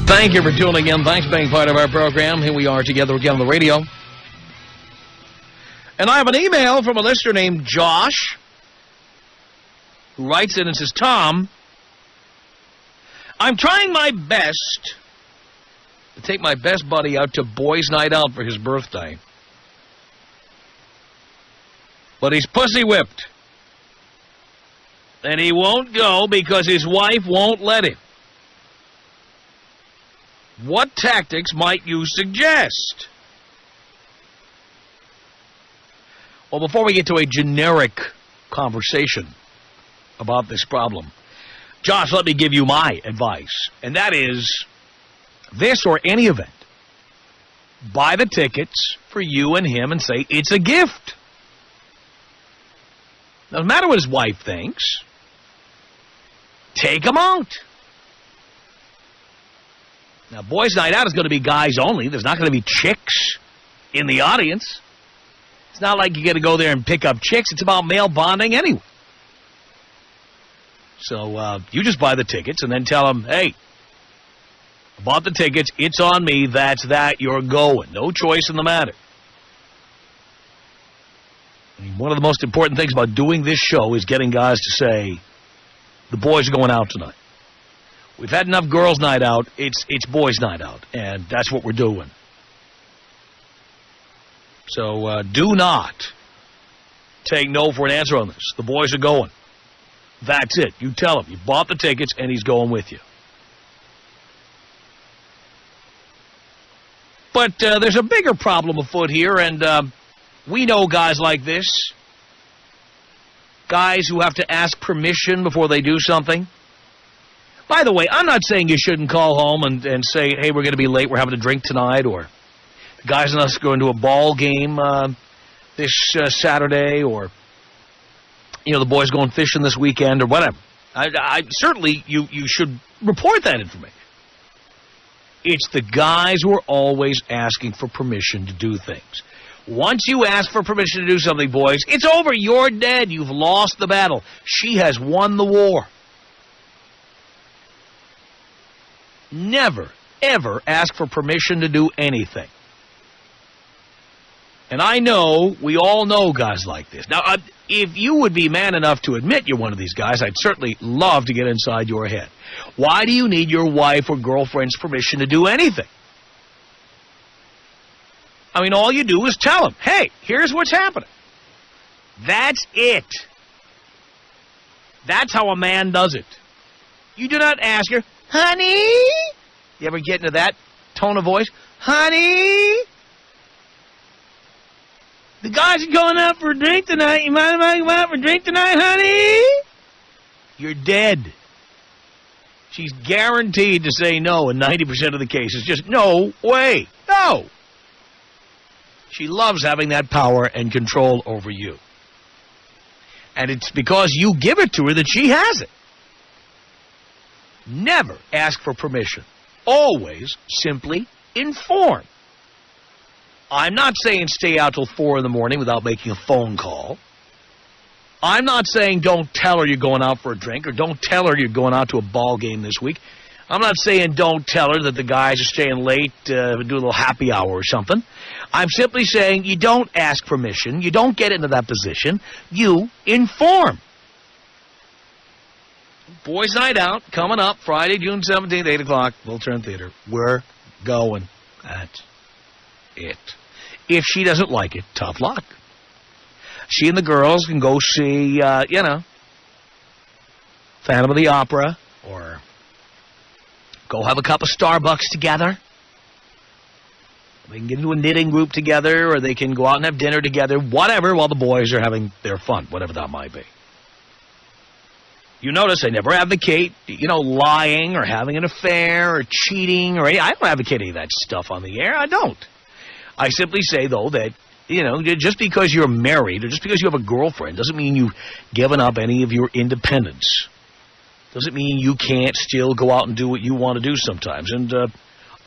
Thank you for tuning in. Thanks for being part of our program. Here we are together again on the radio. And I have an email from a listener named Josh, who writes in and says, Tom, I'm trying my best to take my best buddy out to boys' night out for his birthday. But he's pussy whipped. And he won't go because his wife won't let him. What tactics might you suggest? Well, before we get to a generic conversation about this problem, Josh, let me give you my advice. And that is, this or any event, buy the tickets for you and him and say, it's a gift. No matter what his wife thinks, take him out. Now, boys' night out is going to be guys only. There's not going to be chicks in the audience. It's not like you're going to go there and pick up chicks. It's about male bonding anyway. So you just buy the tickets and then tell them, hey, I bought the tickets. It's on me. That's that. You're going. No choice in the matter. I mean, one of the most important things about doing this show is getting guys to say, the boys are going out tonight. We've had enough girls' night out. It's boys' night out, and that's what we're doing. So do not take no for an answer on this. The boys are going. That's it. You tell him. You bought the tickets, and he's going with you. But there's a bigger problem afoot here, and we know guys like this. Guys who have to ask permission before they do something. By the way, I'm not saying you shouldn't call home and say, hey, we're going to be late, we're having a drink tonight, or the guys and us going to a ball game this Saturday, or, you know, the boys going fishing this weekend, or whatever. I certainly, you should report that information. It's the guys who are always asking for permission to do things. Once you ask for permission to do something, boys, it's over. You're dead. You've lost the battle. She has won the war. Never, ever ask for permission to do anything. And I know, we all know guys like this. Now, if you would be man enough to admit you're one of these guys, I'd certainly love to get inside your head. Why do you need your wife or girlfriend's permission to do anything? I mean, all you do is tell them, hey, here's what's happening. That's it. That's how a man does it. You do not ask her, honey? You ever get into that tone of voice? Honey? The guys are going out for a drink tonight. You mind if I go out for a drink tonight, honey? You're dead. She's guaranteed to say no in 90% of the cases. Just no way. No. She loves having that power and control over you. And it's because you give it to her that she has it. Never ask for permission. Always simply inform. I'm not saying stay out till 4 in the morning without making a phone call. I'm not saying don't tell her you're going out for a drink or don't tell her you're going out to a ball game this week. I'm not saying don't tell her that the guys are staying late, do a little happy hour or something. I'm simply saying you don't ask permission. You don't get into that position. You inform. Boys' night out, coming up, Friday, June 17th, 8 o'clock, Wiltern Theater. We're going. That's it. If she doesn't like it, tough luck. She and the girls can go see, Phantom of the Opera, or go have a cup of Starbucks together. They can get into a knitting group together, or they can go out and have dinner together, whatever, while the boys are having their fun, whatever that might be. You notice I never advocate, lying or having an affair or cheating or I don't advocate any of that stuff on the air. I don't. I simply say, though, that, just because you're married or just because you have a girlfriend doesn't mean you've given up any of your independence. Doesn't mean you can't still go out and do what you want to do sometimes. And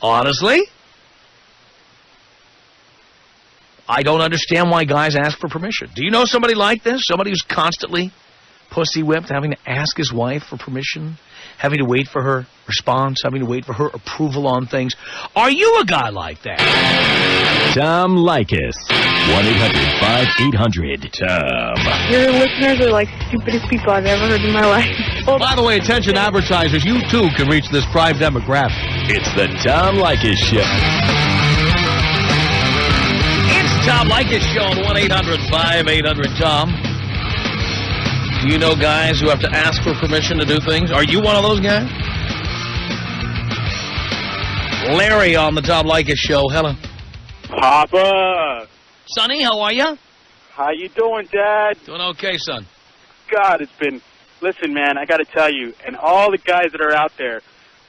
honestly, I don't understand why guys ask for permission. Do you know somebody like this? Somebody who's constantly pussy whipped, having to ask his wife for permission, having to wait for her response, having to wait for her approval on things. Are you a guy like that? Tom Leykis. 1-800-5800-TOM. Your listeners are like the stupidest people I've ever heard in my life. By the way, attention advertisers, you too can reach this prime demographic. It's the Tom Leykis Show. It's Tom Leykis Show on 1-800-5800-TOM. Do you know guys who have to ask for permission to do things? Are you one of those guys? Larry on the Tom Leykis Show. Hello. Papa. Sonny, how are you? How you doing, Dad? Doing okay, son. God, it's been... Listen, man, I got to tell you, and all the guys that are out there,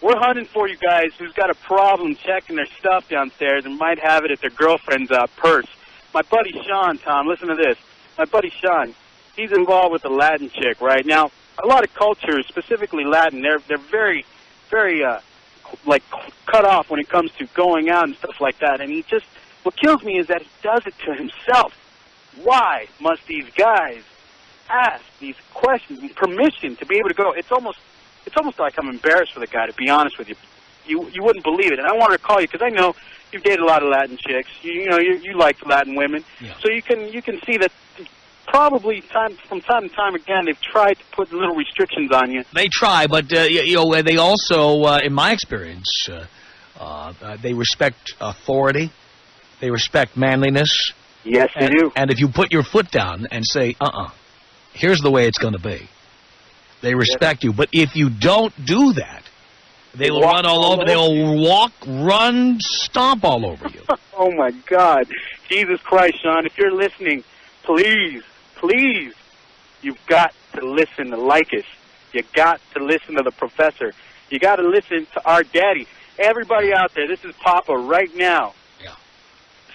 we're hunting for you guys who's got a problem checking their stuff downstairs and might have it at their girlfriend's purse. My buddy Sean, Tom, listen to this. My buddy Sean, he's involved with a Latin chick, right? Now, a lot of cultures, specifically Latin, they're very, very, like, cut off when it comes to going out and stuff like that. And he just... What kills me is that he does it to himself. Why must these guys ask these questions and permission to be able to go? It's almost like I'm embarrassed for the guy, to be honest with you. You wouldn't believe it. And I wanted to call you because I know you've dated a lot of Latin chicks. You like Latin women. Yeah. So you can see that probably from time to time again they've tried to put little restrictions on you. They try, but they also, in my experience, they respect authority. They respect manliness. Yes, they do. And if you put your foot down and say, here's the way it's going to be, they respect you. But if you don't do that, they will run all over. They will walk, run, stomp all over you. Oh, my God. Jesus Christ, Sean, if you're listening, please, you've got to listen to Leykis. You got to listen to the professor. You got to listen to our daddy. Everybody out there, this is Papa right now.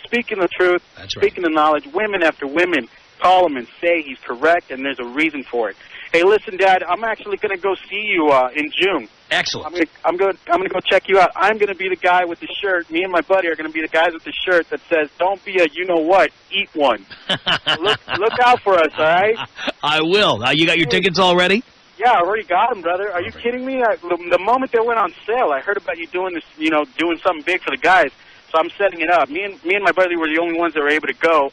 Speaking the truth, speaking the knowledge, women after women call him and say he's correct, and there's a reason for it. Hey, listen, Dad, I'm actually going to go see you in June. Excellent. I'm going to go check you out. I'm going to be the guy with the shirt. Me and my buddy are going to be the guys with the shirt that says, "Don't be a you-know-what, eat one." Look out for us, all right? I will. Now, you got your tickets already? Yeah, I already got them, brother. Are you kidding me? The moment they went on sale, I heard about you doing this, doing something big for the guys. So I'm setting it up. Me and my buddy were the only ones that were able to go,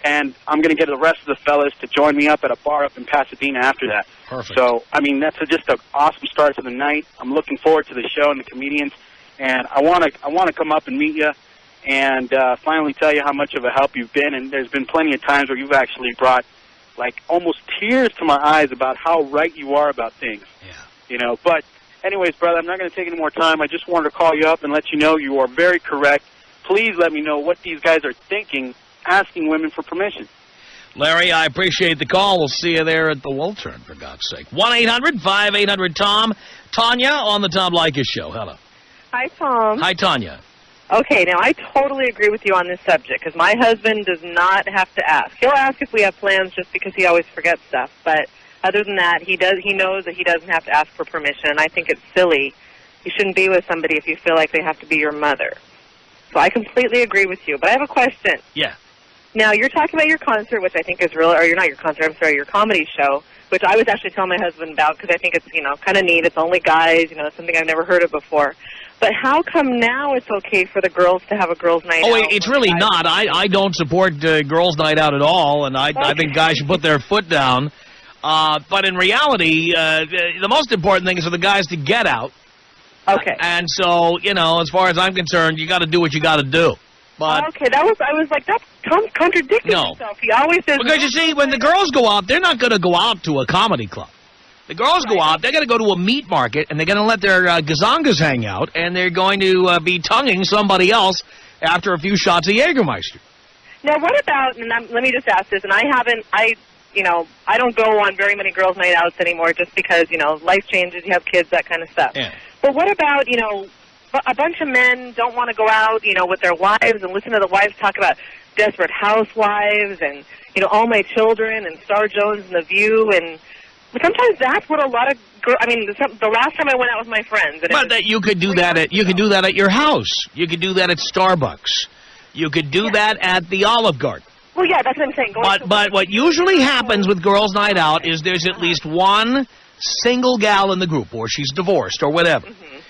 and I'm going to get the rest of the fellas to join me up at a bar up in Pasadena after that. Perfect. So, I mean, that's just an awesome start to the night. I'm looking forward to the show and the comedians, and I want to come up and meet you and finally tell you how much of a help you've been. And there's been plenty of times where you've actually brought, like, almost tears to my eyes about how right you are about things. Yeah. But anyways, brother, I'm not going to take any more time. I just wanted to call you up and let you know you are very correct. Please let me know what these guys are thinking, asking women for permission. Larry, I appreciate the call. We'll see you there at the Waltern, for God's sake. 1-800-5800-TOM. Tanya on the Tom Leykis Show. Hello. Hi, Tom. Hi, Tanya. Okay, now I totally agree with you on this subject because my husband does not have to ask. He'll ask if we have plans just because he always forgets stuff. But other than that, he knows that he doesn't have to ask for permission, and I think it's silly. You shouldn't be with somebody if you feel like they have to be your mother. So I completely agree with you. But I have a question. Yeah. Now, you're talking about your concert, which I think is really, or you're not your concert, I'm sorry, your comedy show, which I was actually telling my husband about because I think it's, kind of neat. It's only guys, it's something I've never heard of before. But how come now it's okay for the girls to have a girls' night out? Oh, it's really not. I don't support girls' night out at all, and I think guys should put their foot down. But in reality, the most important thing is for the guys to get out. Okay. And so, as far as I'm concerned, you got to do what you got to do. But okay, I was like, that's contradicting himself. He always says... Because, you see, when the girls go out, they're not going to go out to a comedy club. The girls go out, they're going to go to a meat market, and they're going to let their gazongas hang out, and they're going to be tonguing somebody else after a few shots of Jägermeister. Now, what about, and let me just ask this, and I don't go on very many girls' night outs anymore just because, life changes, you have kids, that kind of stuff. Yeah. But what about, a bunch of men don't want to go out, with their wives and listen to the wives talk about Desperate Housewives and, All My Children and Star Jones and The View, and sometimes that's what a lot of girls, the last time I went out with my friends. And but you could do that at your house. You could do that at Starbucks. You could do that at the Olive Garden. Well, yeah, that's what I'm saying. But what usually happens with girls' night out is there's at least one single gal in the group, or she's divorced or whatever.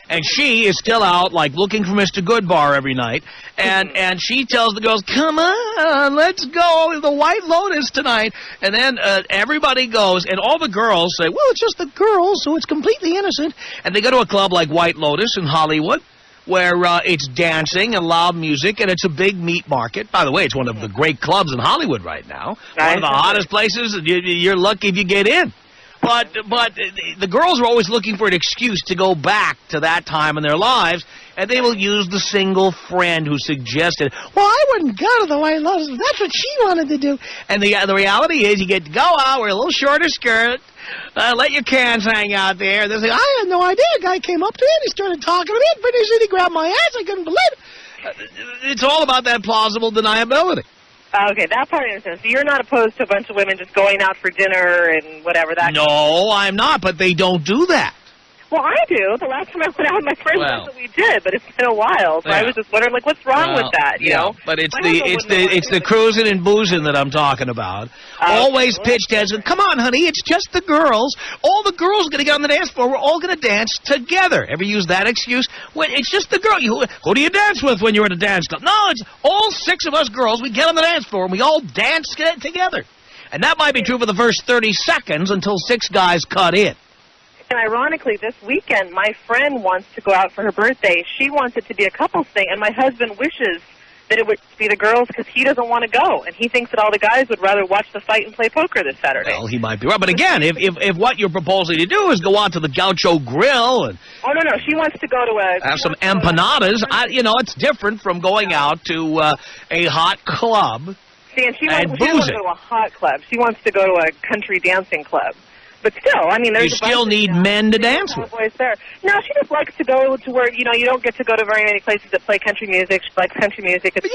And she is still out, like, looking for Mr. Goodbar every night. And she tells the girls, come on, let's go to the White Lotus tonight. And then everybody goes, and all the girls say, well, it's just the girls, so it's completely innocent. And they go to a club like White Lotus in Hollywood, where it's dancing and loud music, and it's a big meat market. By the way, it's one of the great clubs in Hollywood right now. One of the hottest places. You're lucky if you get in. But the girls are always looking for an excuse to go back to that time in their lives, and they will use the single friend who suggested, well, I wouldn't go to the White Lotus. That's what she wanted to do. And the reality is you get to go out, wear a little shorter skirt, let your cans hang out there. They say, I had no idea. A guy came up to me and he started talking to me, and pretty soon he grabbed my ass. I couldn't believe it. It's all about that plausible deniability. Okay, that part I understand. So you're not opposed to a bunch of women just going out for dinner and whatever that. No, I'm not, but they don't do that. Well, I do. The last time I went out with my friends, that's what we did, but it's been a while. So I was just wondering, like, what's wrong with that? You know? But it's the cruising and boozing that I'm talking about. Always pitched as, come on, honey, it's just the girls. All the girls are going to get on the dance floor. We're all going to dance together. Ever use that excuse? When it's just the girl. Who do you dance with when you're at a dance club? No, it's all 6 of us girls. We get on the dance floor and we all dance together. And that might be true for the first 30 seconds until 6 guys cut in. And ironically, this weekend, my friend wants to go out for her birthday. She wants it to be a couples thing, and my husband wishes that it would be the girls because he doesn't want to go, and he thinks that all the guys would rather watch the fight and play poker this Saturday. Well, he might be right. But again, if what you're proposing to do is go out to the Gaucho Grill and... Oh, no, she wants to go to have some empanadas. It's different from going out to a hot club. See, and she doesn't want to go to a hot club. She wants to go to a country dancing club. But still, I mean, there's you still need men to dance with. Boys there. No, she just likes to go to where you don't get to go to very many places that play country music. She likes country music. But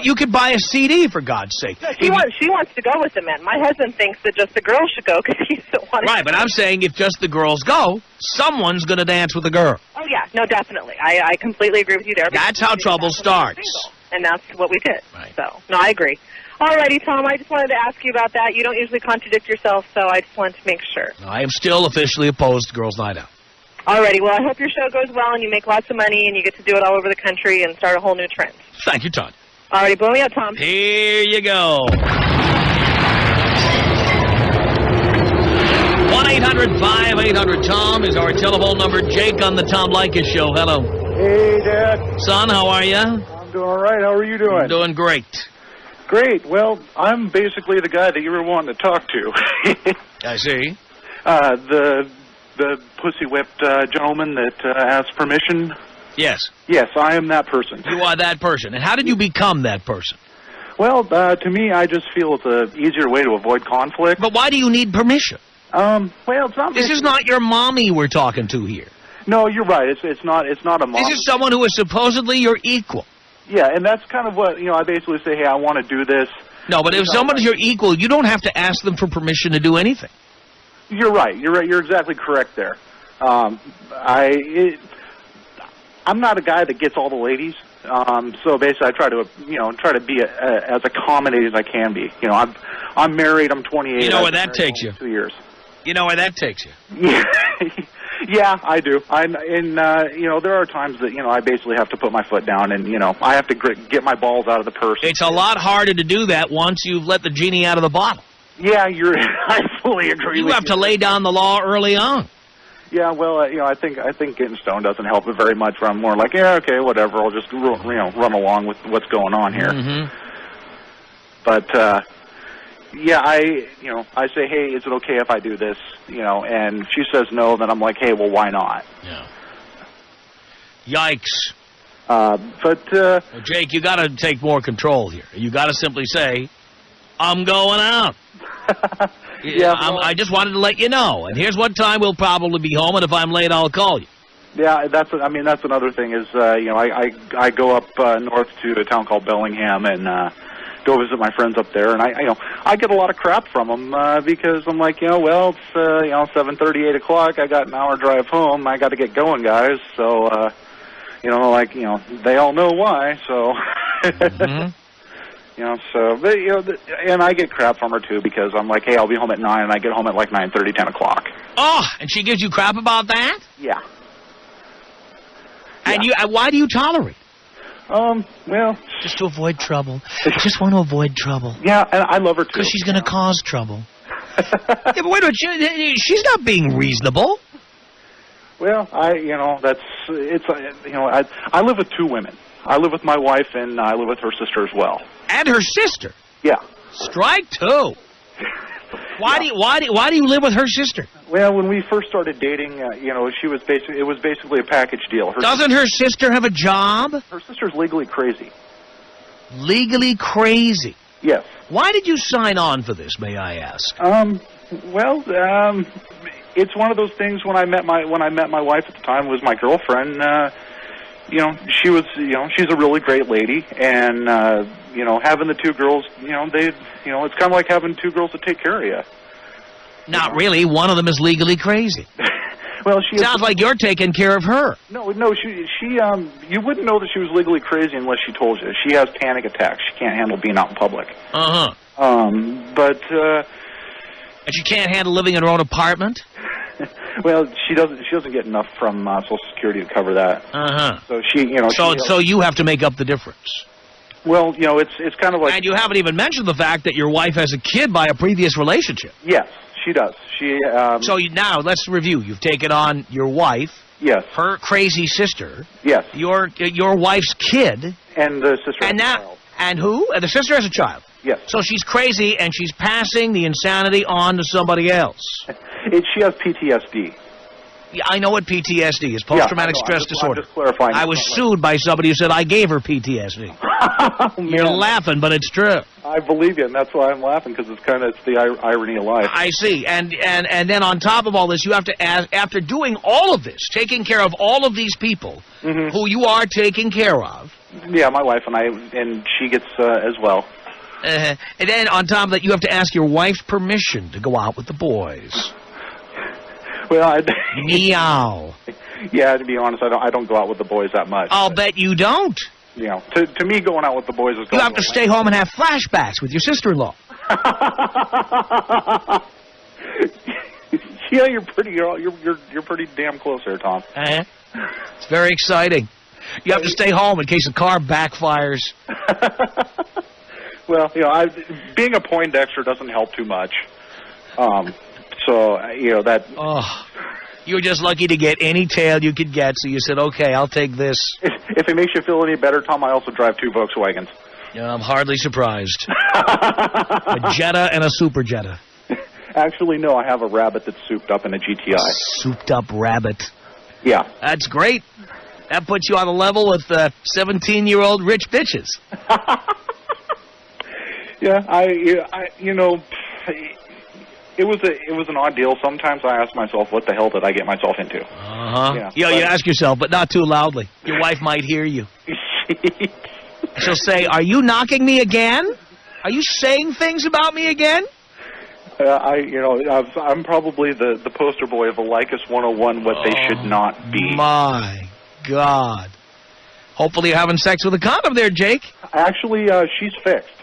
you could buy a CD for God's sake. No, she wants to go with the men. My husband thinks that just the girls should go because he doesn't want to. Right, but I'm saying if just the girls go, someone's going to dance with the girl. Oh yeah, no, definitely. I completely agree with you there. That's how trouble starts. And that's what we did. Right. So, no, I agree. Alrighty, Tom, I just wanted to ask you about that. You don't usually contradict yourself, so I just wanted to make sure. I am still officially opposed to Girls' Night Out. Alrighty, well, I hope your show goes well and you make lots of money and you get to do it all over the country and start a whole new trend. Thank you, Todd. Alrighty, blow me up, Tom. Here you go. 1-800-5800-TOM is our telephone number. Jake on the Tom Leykis Show. Hello. Hey, Dad. Son, how are you? I'm doing all right. How are you doing? I'm doing great. Great. Well, I'm basically the guy that you were wanting to talk to. I see. The pussy-whipped gentleman that asked permission? Yes. Yes, I am that person. You are that person. And how did you become that person? Well, to me, I just feel it's an easier way to avoid conflict. But why do you need permission? Well, it's not... This is not your mommy we're talking to here. No, you're right. It's not a mom. This is someone who is supposedly your equal. Yeah, and that's kind of what, I basically say, hey, I want to do this. No, but if someone's your equal, you don't have to ask them for permission to do anything. You're right. You're right. You're exactly correct there. I'm not a guy that gets all the ladies. So basically, I try to be as accommodating as I can be. I'm married. I'm 28. You know where that takes you? 2 years. You know where that takes you? Yeah. Yeah, I do. There are times that, I basically have to put my foot down and, I have to get my balls out of the purse. It's a lot harder to do that once you've let the genie out of the bottle. Yeah, I fully agree with you. You have to lay down the law early on. Yeah, well, I think getting stoned doesn't help it very much. I'm more like, yeah, okay, whatever. I'll just, run along with what's going on here. Mm-hmm. But, yeah, I say, hey, is it okay if I do this? And she says no, then I'm like, hey, well, why not? Yeah. Yikes. Well, Jake, you got to take more control here. You got to simply say, I'm going out. Yeah, I just wanted to let you know. And here's what time we'll probably be home, and if I'm late, I'll call you. Yeah, that's another thing is, I go up north to a town called Bellingham and go visit my friends up there, and I get a lot of crap from them because I'm like, well, it's 7:30, 8 o'clock. I got an hour drive home. I got to get going, guys. So, they all know why. So, mm-hmm. You know, so, but, you know, and I get crap from her, too, because I'm like, hey, I'll be home at 9, and I get home at like 9:30, 10 o'clock. Oh, and she gives you crap about that? Yeah. And why do you tolerate? Well... Just to avoid trouble. I just want to avoid trouble. Yeah, and I love her, too. Because she's going to cause trouble. Yeah, but wait a minute, she's not being reasonable. Well, I live with 2 women. I live with my wife, and I live with her sister as well. And her sister? Yeah. Strike 2. Why do you live with her sister? Well, when we first started dating, it was basically a package deal. Doesn't her sister have a job? Her sister's legally crazy. Legally crazy? Yes. Why did you sign on for this, may I ask? It's one of those things. When I met my wife at the time, was my girlfriend. She's a really great lady, and having the 2 girls, it's kind of like having 2 girls to take care of you. Not really. One of them is legally crazy. Well, sounds like you're taking care of her. No, she you wouldn't know that she was legally crazy unless she told you. She has panic attacks. She can't handle being out in public. And she can't handle living in her own apartment? Well, she doesn't get enough from Social Security to cover that. So So you have to make up the difference. Well, it's kind of like... And you haven't even mentioned the fact that your wife has a kid by a previous relationship. Yes, she does. So now, let's review. You've taken on your wife. Yes. Her crazy sister. Yes. Your wife's kid. And the sister has a child. And who? And the sister has a child. Yes. So she's crazy, and she's passing the insanity on to somebody else. She has PTSD. Yeah, I know what PTSD is, post-traumatic stress disorder. I'm just clarifying. I was sued by somebody who said I gave her PTSD. You're laughing, but it's true. I believe you, and that's why I'm laughing, because it's the irony of life. I see. And then on top of all this, you have to ask, after doing all of this, taking care of all of these people who you are taking care of. Yeah, my wife and she gets as well. And then on top of that, you have to ask your wife's permission to go out with the boys. Well, Meow. Yeah, to be honest, I don't go out with the boys that much. I'll bet you don't. To me, going out with the boys is... You have to stay home and have flashbacks with your sister-in-law. Yeah, you're pretty damn close there, Tom. It's very exciting. You have to stay home in case the car backfires. Well, being a Poindexter doesn't help too much. That... Oh, you were just lucky to get any tail you could get, so you said, okay, I'll take this. If it makes you feel any better, Tom, I also drive 2 Volkswagens. Yeah, I'm hardly surprised. A Jetta and a Super Jetta. Actually, no, I have a Rabbit that's souped up in a GTI. Souped up Rabbit. Yeah. That's great. That puts you on a level with 17-year-old rich bitches. Yeah, it was an odd deal. Sometimes I ask myself, what the hell did I get myself into? You ask yourself, but not too loudly. Your wife might hear you. She'll say, are you knocking me again? Are you saying things about me again? I'm probably the poster boy of a Lycus 101, what they should not be. My God. Hopefully you're having sex with a condom there, Jake. Actually, she's fixed.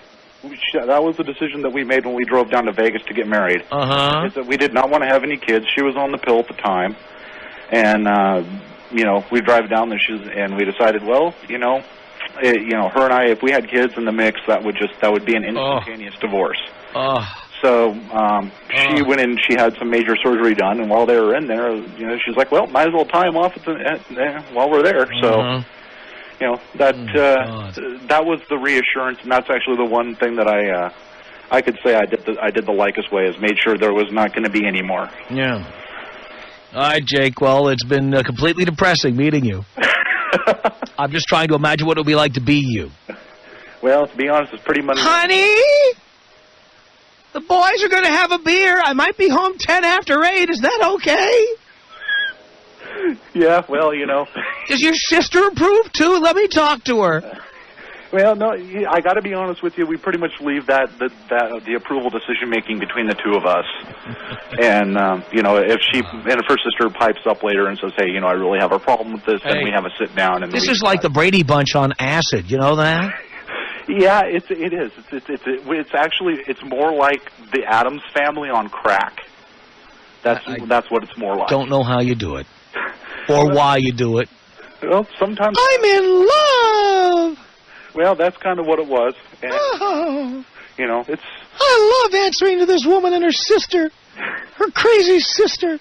That was the decision that we made when we drove down to Vegas to get married. Is that we did not want to have any kids. She was on the pill at the time. And, we drive down there, and we decided, well, her and I, if we had kids in the mix, that would be an instantaneous divorce. So she went in, she had some major surgery done, and while they were in there, she's like, well, might as well tie them off while we're there. So, that was the reassurance, and that's actually the one thing that I could say I did the Lycus way, is made sure there was not going to be any more. Yeah. All right, Jake. Well, it's been completely depressing meeting you. I'm just trying to imagine what it would be like to be you. Well, to be honest, it's pretty much... Honey! The boys are going to have a beer. I might be home 10 after 8. Is that okay? Yeah, well, Does your sister approve, too? Let me talk to her. Well, no, I got to be honest with you. We pretty much leave the approval decision-making between the 2 of us. And, if her sister pipes up later and says, hey, I really have a problem with this, then we have a sit-down. And this is like the Brady Bunch on acid. You know that? Yeah, it is. It's actually more like the Addams Family on crack. That's what it's more like. Don't know how you do it, or why you do it. Well, sometimes I'm in love. Well, that's kind of what it was. And, Oh, you know, it's I love answering to this woman and her sister, her crazy sister.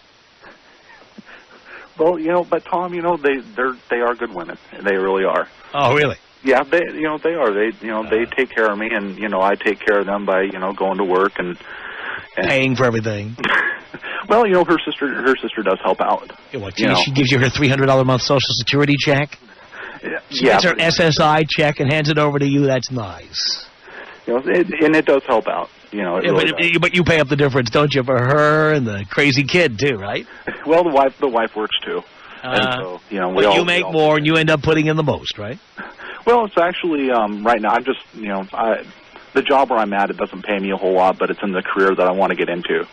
well, you know, but Tom, you know, they are good women. They really are. Oh, really? Yeah, they are. They take care of me, and you know, I take care of them by going to work and Paying for everything. Well, you know, her sister does help out. What, she gives you her $300 a month Social Security check? She Yeah, gets her SSI check and hands it over to you. That's nice. you know, and it does help out. You know, it really does. But you pay up the difference, don't you, for her and the crazy kid too, right? Well, the wife works too, and so we but all you make more, and you end up putting in the most, right? Well, it's actually right now. I'm just the job where I'm at, it doesn't pay me a whole lot, but it's in the career that I want to get into,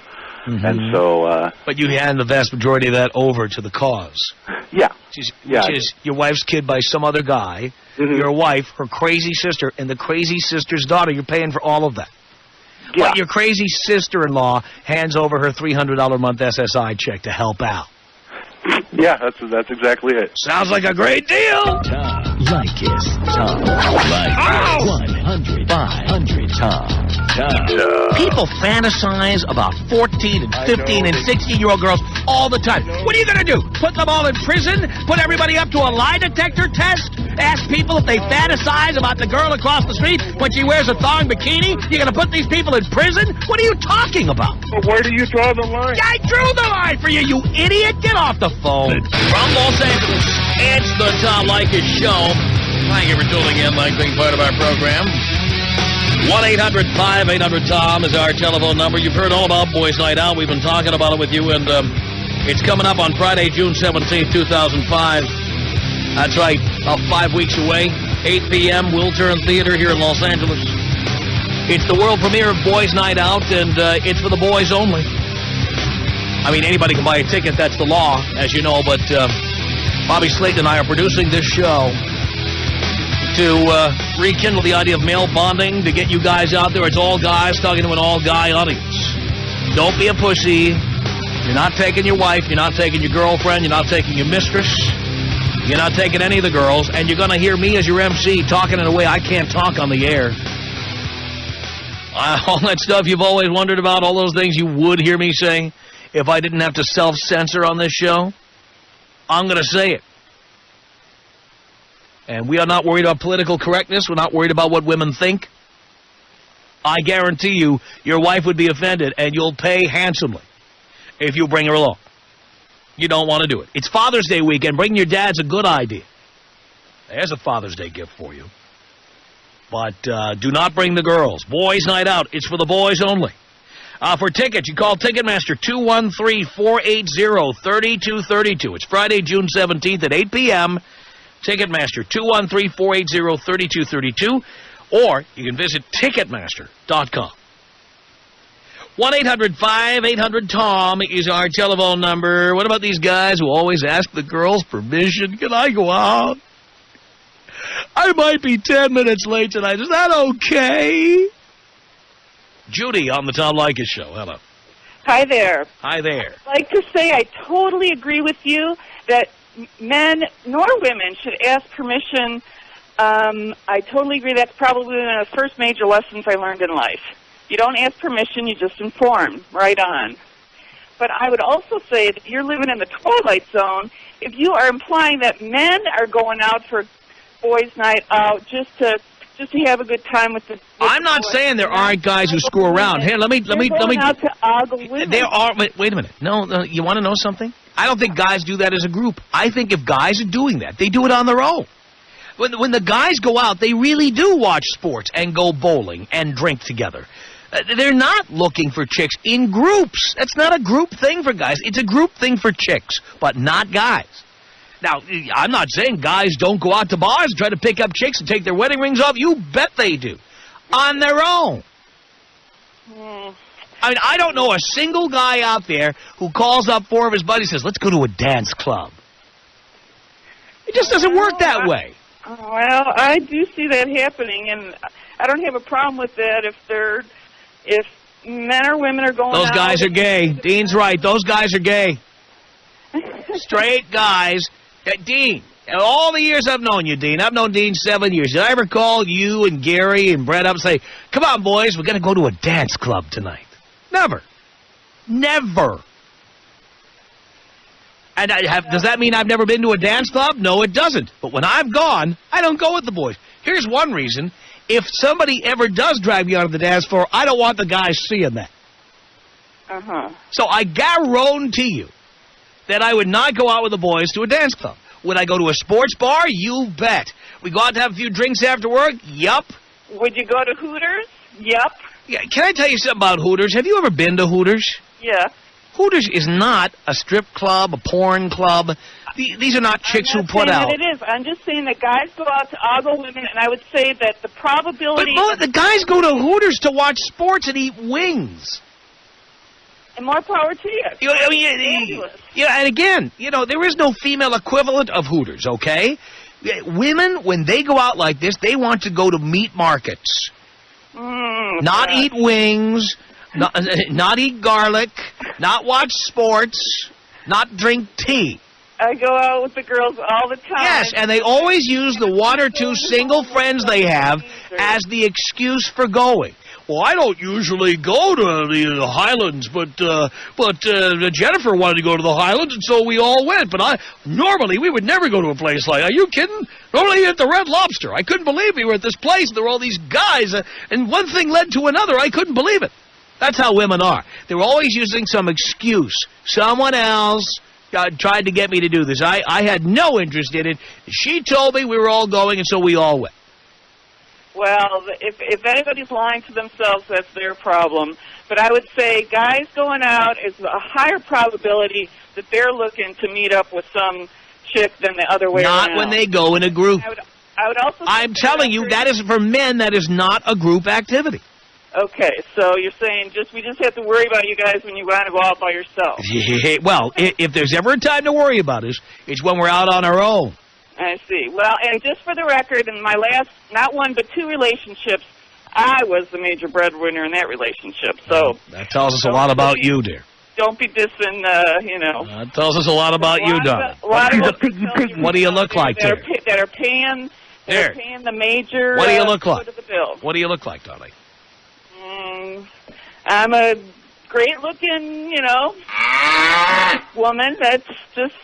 and so. But you hand the vast majority of that over to the cause. Yeah. Which is your wife's kid by some other guy, your wife, her crazy sister, and the crazy sister's daughter. You're paying for all of that. Yeah. But your crazy sister-in-law hands over her $300 a month SSI check to help out. Yeah, that's exactly it. Sounds like a great deal. Tom Leykis. Tom Leykis. 100, 500, Tom. People fantasize about 14 and 15 and 16-year-old girls all the time. What are you going to do? Put them all in prison? Put everybody up to a lie detector test? Ask people if they fantasize about the girl across the street when she wears a thong bikini? You're going to put these people in prison? What are you talking about? But where do you draw the line? I drew the line for you, you idiot! Get off the phone. From Los Angeles, it's the Tom Leykis Show. Thank you for tuning in, like being part of our program. 1-800-5800-TOM is our telephone number. You've heard all about Boys Night Out. We've been talking about it with you, and it's coming up on Friday, June 17th, 2005. That's right, about 5 weeks away. 8 p.m., Wiltern Theater here in Los Angeles. It's the world premiere of Boys Night Out, and it's for the boys only. I mean, anybody can buy a ticket. That's the law, as you know. But Bobby Slayton and I are producing this show to rekindle the idea of male bonding, to get you guys out there. It's all guys talking to an all-guy audience. Don't be a pussy. You're not taking your wife. You're not taking your girlfriend. You're not taking your mistress. You're not taking any of the girls. And you're going to hear me as your MC talking in a way I can't talk on the air. All that stuff you've always wondered about, all those things you would hear me say if I didn't have to self-censor on this show, I'm going to say it. And we are not worried about political correctness. We're not worried about what women think. I guarantee you, your wife would be offended, and you'll pay handsomely if you bring her along. You don't want to do it. It's Father's Day weekend. Bringing your dad's a good idea. There's a Father's Day gift for you. But do not bring the girls. Boys Night Out. It's for the boys only. For tickets, you call Ticketmaster 213-480-3232. It's Friday, June 17th at 8 p.m. Ticketmaster 213-480-3232. Or you can visit Ticketmaster.com. 1-800-5800-TOM is our telephone number. What about these guys who always ask the girls permission? Can I go out? I might be 10 minutes late tonight. Is that okay? Judy on the Tom Leykis Show. Hello. Hi there. Hi there. I'd like to say I totally agree with you that men nor women should ask permission. I totally agree. That's probably one of the first major lessons I learned in life. You don't ask permission, you just inform. Right on. But I would also say that if you're living in the twilight zone, if you are implying that men are going out for boys' night out just to have a good time with the I'm not boys, saying there aren't guys who screw around. Here, let me out to ogle women. There are. Wait a minute. No, you want to know something? I don't think guys do that as a group. I think if guys are doing that, they do it on their own. When the guys go out, they really do watch sports and go bowling and drink together. They're not looking for chicks in groups. That's not a group thing for guys. It's a group thing for chicks, but not guys. Now, I'm not saying guys don't go out to bars and try to pick up chicks and take their wedding rings off. You bet they do. On their own. I mean, I don't know a single guy out there who calls up 4 of his buddies and says, let's go to a dance club. It just doesn't work that way. Well, I do see that happening, and I don't have a problem with that if men or women are going Those out. guys are gay. Dean's right. Those guys are gay. Straight guys. Dean, all the years I've known you, Dean, I've known Dean 7 years. Did I ever call you and Gary and Brett up and say, come on, boys, we're going to go to a dance club tonight? Never. Never. And does that mean I've never been to a dance club? No, it doesn't. But when I've gone, I don't go with the boys. Here's one reason. If somebody ever does drag me onto the dance floor, I don't want the guys seeing that. Uh-huh. So I guarantee you that I would not go out with the boys to a dance club. Would I go to a sports bar? You bet. We go out to have a few drinks after work? Yup. Would you go to Hooters? Yep. Yeah, can I tell you something about Hooters? Have you ever been to Hooters? Yeah. Hooters is not a strip club, a porn club. These are not chicks who put out. I'm not saying that it is. I'm just saying that guys go out to ogle women, and I would say that the probability... But the guys go to Hooters to watch sports and eat wings. And more power to you. And again, there is no female equivalent of Hooters, okay? Women, when they go out like this, they want to go to meat markets. Not eat wings, not eat garlic, not watch sports, not drink tea. I go out with the girls all the time. Yes, and they always use the one or two single friends they have as the excuse for going. Well, I don't usually go to the Highlands, but Jennifer wanted to go to the Highlands, and so we all went. But normally we would never go to a place like that. Are you kidding? Normally at the Red Lobster. I couldn't believe we were at this place, and there were all these guys, and one thing led to another. I couldn't believe it. That's how women are. They're always using some excuse. Someone else tried to get me to do this. I had no interest in it. She told me we were all going, and so we all went. Well, if anybody's lying to themselves, that's their problem. But I would say guys going out is a higher probability that they're looking to meet up with some chick than the other way around. Not when they go in a group. I would also. I'm telling you, that is for men. That is not a group activity. Okay, so you're saying we just have to worry about you guys when you want to go out by yourself. Well, if there's ever a time to worry about us, it's when we're out on our own. I see. Well, and just for the record, in my last, not one, but two relationships, I was the major breadwinner in that relationship. So that tells us a lot about you, dear. Don't be dissing, That tells us a lot about you, darling. What do you look like, dear? That are paying the major. What do you look like? Foot of the bill. What do you look like, darling? I'm a great-looking, woman that's just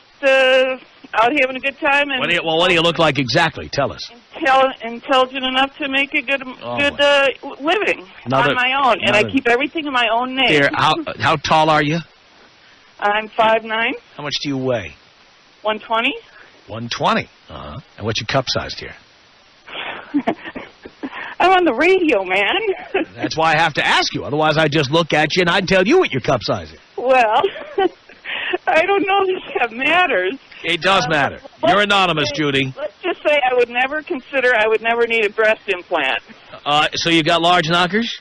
out having a good time. And what do you look like exactly? Tell us. Intelligent enough to make a good living on my own, and I keep everything in my own name. Dear, how tall are you? I'm 5'9". How much do you weigh? 120. 120. And what's your cup size, dear? I'm on the radio, man. That's why I have to ask you. Otherwise, I'd just look at you and I'd tell you what your cup size is. Well, I don't know if that matters. It does matter. You're anonymous, Judy. Let's just say I would never need a breast implant. So you got large knockers?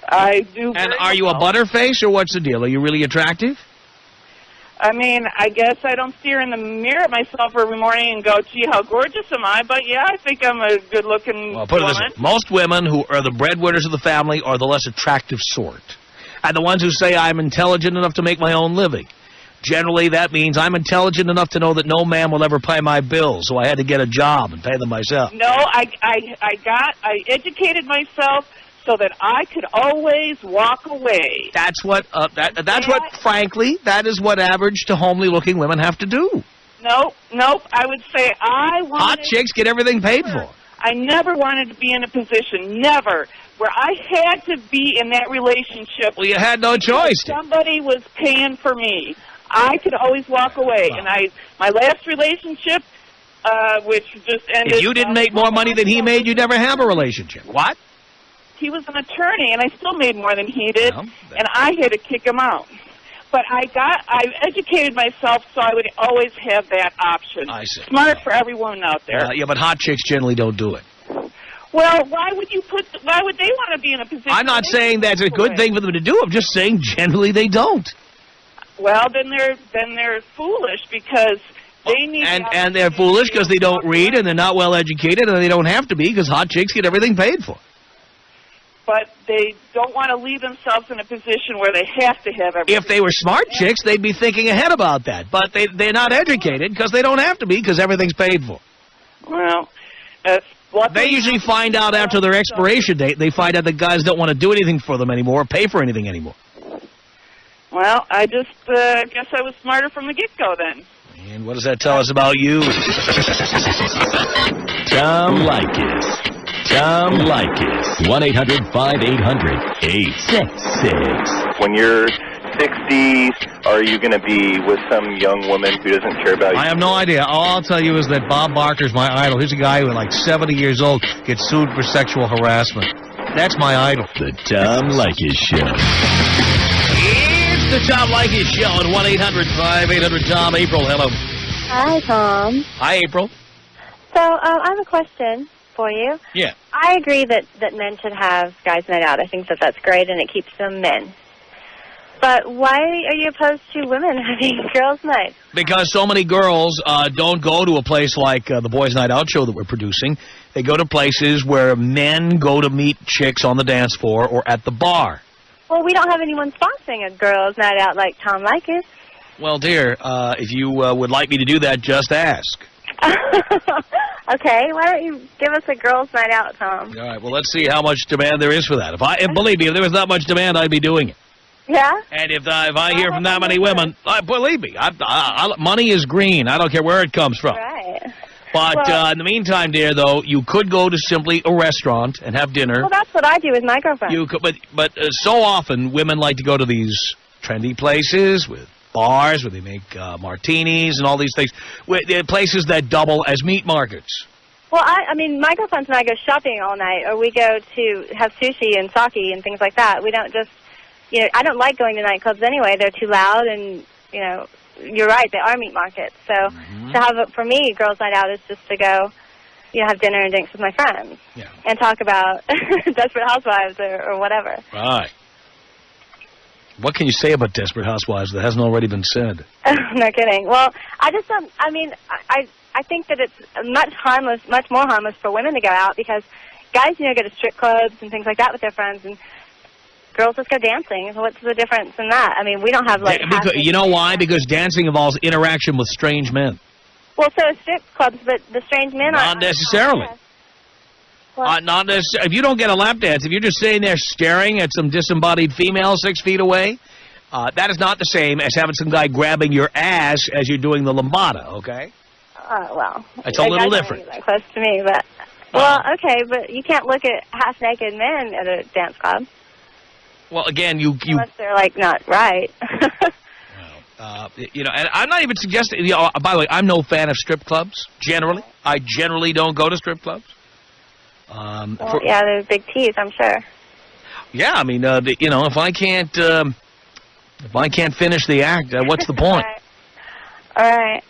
I do. And are you a butterface, or what's the deal? Are you really attractive? I mean, I guess I don't stare in the mirror at myself every morning and go, gee, how gorgeous am I? But, yeah, I think I'm a good-looking Well, put it this woman. way. Most women who are the breadwinners of the family are the less attractive sort. And the ones who say I'm intelligent enough to make my own living. Generally, that means I'm intelligent enough to know that no man will ever pay my bills, so I had to get a job and pay them myself. No, I educated myself so that I could always walk away. That's what, frankly, that is what average to homely-looking women have to do. Nope. I would say I wanted... Hot chicks get everything paid for. I never wanted to be in a position, never, where I had to be in that relationship. Well, you had no choice. Somebody was paying for me. I could always walk away. Wow. And my last relationship, which just ended... If you didn't make more money than he made, you'd never have a relationship. What? He was an attorney, and I still made more than he did, Well, and I had to kick him out. But I educated myself so I would always have that option. I see. Smart for everyone out there. Yeah, but hot chicks generally don't do it. Well, why would they want to be in a position... I'm not saying that's a good thing for them to do. I'm just saying generally they don't. Well, then they're foolish, because They need And they're foolish because they don't read and they're not well educated and they don't have to be because hot chicks get everything paid for. But they don't want to leave themselves in a position where they have to have everything. If they were smart chicks, they'd be thinking ahead about that. But they're not educated because they don't have to be because everything's paid for. Well, what They usually find out after their expiration date. They find out that guys don't want to do anything for them anymore or pay for anything anymore. Well, I just guess I was smarter from the get-go then. And what does that tell us about you? Tom Leykis. Tom Leykis. 1-800-5800-866. When you're 60, are you going to be with some young woman who doesn't care about you? I have no idea. All I'll tell you is that Bob Barker's my idol. He's a guy who, at like 70 years old, gets sued for sexual harassment. That's my idol. The Tom Leykis Show. It's the Tom Leykis Show at 1-800-5800-TOM. April, hello. Hi, Tom. Hi, April. So, I have a question for you. Yeah. I agree that men should have guys' night out. I think that that's great, and it keeps them men. But why are you opposed to women having girls' night? Because so many girls don't go to a place like the Boys' Night Out show that we're producing. They go to places where men go to meet chicks on the dance floor or at the bar. Well, we don't have anyone sponsoring a girls' night out like Tom Leykis. Well, dear, if you would like me to do that, just ask. Okay, why don't you give us a girls' night out, Tom? All right, well, let's see how much demand there is for that. Believe me, if there was not much demand, I'd be doing it. Yeah? And if I hear from that many women, believe me, money is green. I don't care where it comes from. Right. But Well- in the meantime, dear, though, you could go to simply a restaurant and have dinner. Well, that's what I do with my girlfriend. You could, but so often women like to go to these trendy places with bars where they make martinis and all these things. They're places that double as meat markets. Well, I mean, my girlfriends and I go shopping all night, or we go to have sushi and sake and things like that. We don't just, I don't like going to nightclubs anyway. They're too loud, and, you're right, they are meat markets. So to have it, for me, girls' night out is just to go, have dinner and drinks with my friends and talk about Desperate Housewives or whatever. Right. What can you say about Desperate Housewives that hasn't already been said? No kidding. Well, I just don't, I think that it's much more harmless for women to go out because guys, go to strip clubs and things like that with their friends, and girls just go dancing. So what's the difference in that? I mean, we don't have, You know why? Because dancing involves interaction with strange men. Well, so strip clubs, but the strange men Not aren't. necessarily. Not necessarily. If you don't get a lap dance, if you're just sitting there staring at some disembodied female 6 feet away, that is not the same as having some guy grabbing your ass as you're doing the lambada, okay? Well. It's a little different. That close to me, but... Well, okay, but you can't look at half-naked men at a dance club. Well, again, Unless they're, not right. And I'm not even suggesting... by the way, I'm no fan of strip clubs, generally. I generally don't go to strip clubs. There's big T's, I'm sure. Yeah, I mean, if I can't finish the act, what's the point? All right.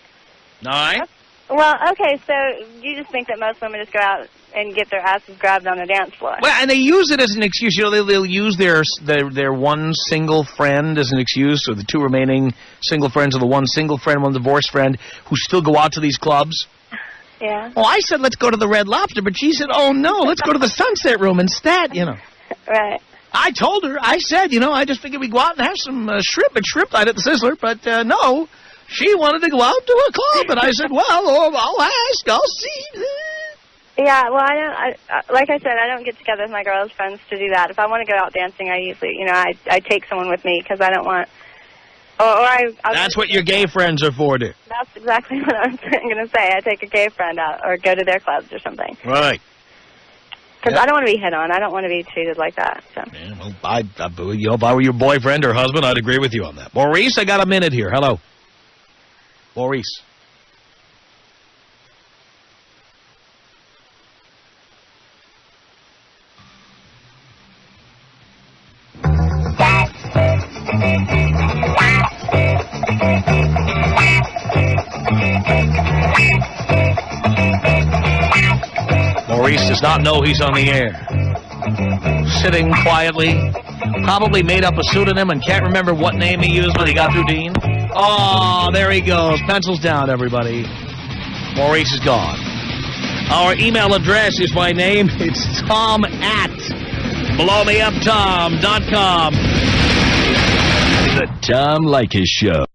All right. Well, okay, so you just think that most women just go out and get their asses grabbed on the dance floor. Well, and they use it as an excuse. They'll use their one single friend as an excuse, or the two remaining single friends, or the one single friend, one divorced friend, who still go out to these clubs. Yeah. Well, I said let's go to the Red Lobster, but she said, oh no, let's go to the Sunset Room instead. Right. I told her. I said, I just figured we'd go out and have some shrimp night at the Sizzler, but no. She wanted to go out to a club, and I said, well, I'll ask. I'll see. Yeah, well, like I said, I don't get together with my girls' friends to do that. If I want to go out dancing, I usually, I take someone with me because I don't want, That's what your gay friends are for, dear. That's exactly what I'm going to say. I take a gay friend out or go to their clubs or something. Right. Because I don't want to be hit on. I don't want to be treated like that. So. Yeah, well, if I were your boyfriend or husband, I'd agree with you on that. Maurice, I got a minute here. Hello. Maurice. Maurice does not know he's on the air. Sitting quietly, probably made up a pseudonym and can't remember what name he used when he got through Dean. Oh, there he goes. Pencils down, everybody. Maurice is gone. Our email address is my name. It's Tom at blowmeuptom.com. The Tom Leykis Show.